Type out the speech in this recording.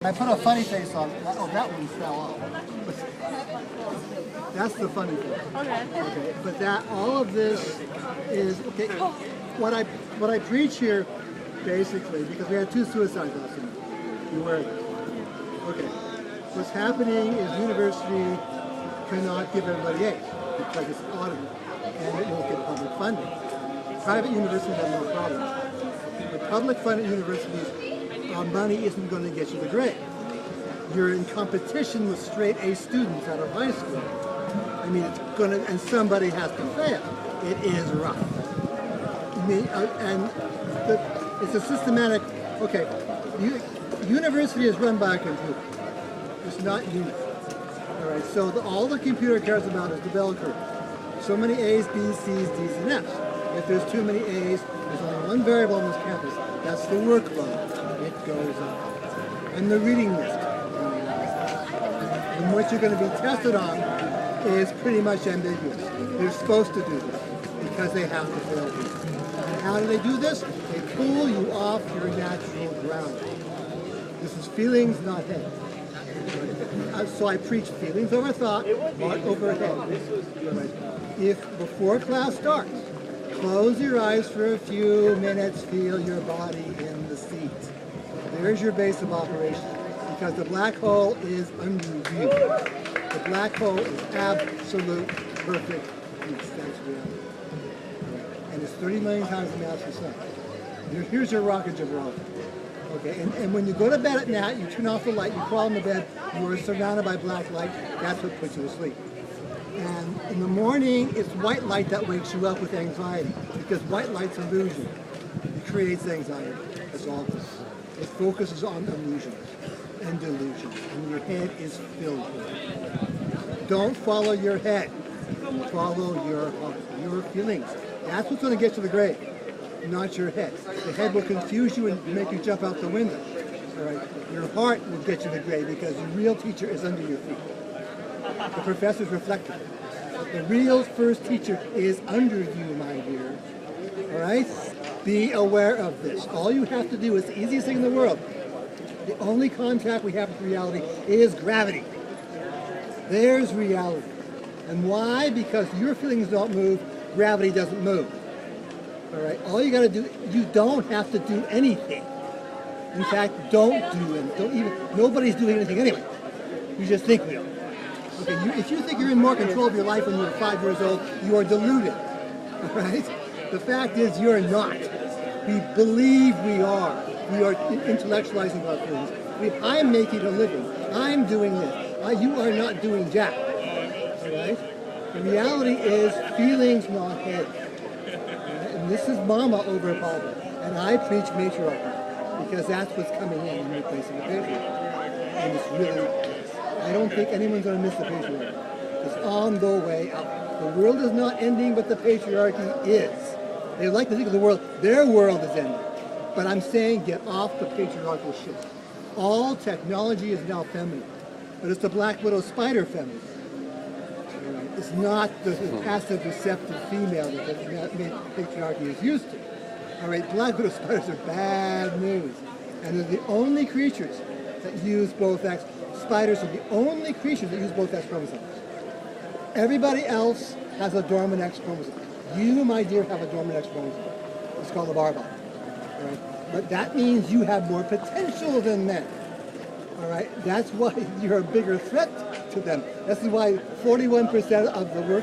I put a funny face on. Oh, that one fell off. That's the funny thing. Okay. But that all of this is okay. What I preach here, basically, because we had 2 suicides last night. You were okay. What's happening is university cannot give everybody A's because it's audited and it won't get public funding. Private universities have no problem. But public funded universities, money isn't going to get you the grade. You're in competition with straight A students out of high school. I mean, it's gonna, and somebody has to fail. It is rough. I mean, it's a systematic. Okay, university is run by a computer. It's not human. All right. So all the computer cares about is the bell curve. So many A's, B's, C's, D's, and F's. If there's too many A's, there's only one variable on this campus. That's the workload. It goes up. And the reading list. And what you're going to be tested on is pretty much ambiguous. They're supposed to do this because they have to fail this. And how do they do this? They pull you off your natural ground. This is feelings, not head. So I preach feelings over thought, heart over head. If before class starts, close your eyes for a few minutes, feel your body in the seat. There's your base of operation. Because the black hole is under review. The black hole is absolute, perfect peace. That's reality. And it's 30 million times the mass of the sun. Here's your rocket Gibraltar. Okay, and when you go to bed at night, you turn off the light, you crawl in the bed, you are surrounded by black light. That's what puts you to sleep. And in the morning, it's white light that wakes you up with anxiety. Because white light's illusion. It creates anxiety. That's all it is. It focuses on illusions and delusions, and your head is filled with it. Don't follow your head. Follow your heart, your feelings. That's what's going to get you the grade, not your head. The head will confuse you and make you jump out the window. All right. Your heart will get you the grade because the real teacher is under your feet. The professor's reflecting. The real first teacher is under you, my dear. All right? Be aware of this. All you have to do is the easiest thing in the world. The only contact we have with reality is gravity. There's reality. And why? Because your feelings don't move, gravity doesn't move. All right? All you got to do, you don't have to do anything. In fact, don't do it. Don't even. Nobody's doing anything anyway. You just think we are. Okay. If you think you're in more control of your life when you're 5 years old, you are deluded. All right? The fact is, you're not. We believe we are. We are intellectualizing our feelings. I'm making a living. I'm doing this. You are not doing jack. All right? The reality is feelings, not head. Right? And this is mama over Papa. And I preach matriarchy because that's what's coming in replacing the patriarchy. And it's really, I don't think anyone's going to miss the patriarchy. It's on the way out. The world is not ending, but the patriarchy is. They like to think of the world, their world is ending. But I'm saying get off the patriarchal shit. All technology is now feminine. But it's the black widow spider feminine. Right? It's not the passive receptive female that the patriarchy is used to. All right, black widow spiders are bad news. And they're the only creatures that use both X. Spiders are the only creatures that use both X chromosomes. Everybody else has a dormant X chromosome. You, my dear, have a dormant X chromosome. It's called a barbell. All right? But that means you have more potential than men. All right? That's why you're a bigger threat to them. That's why 41% of the work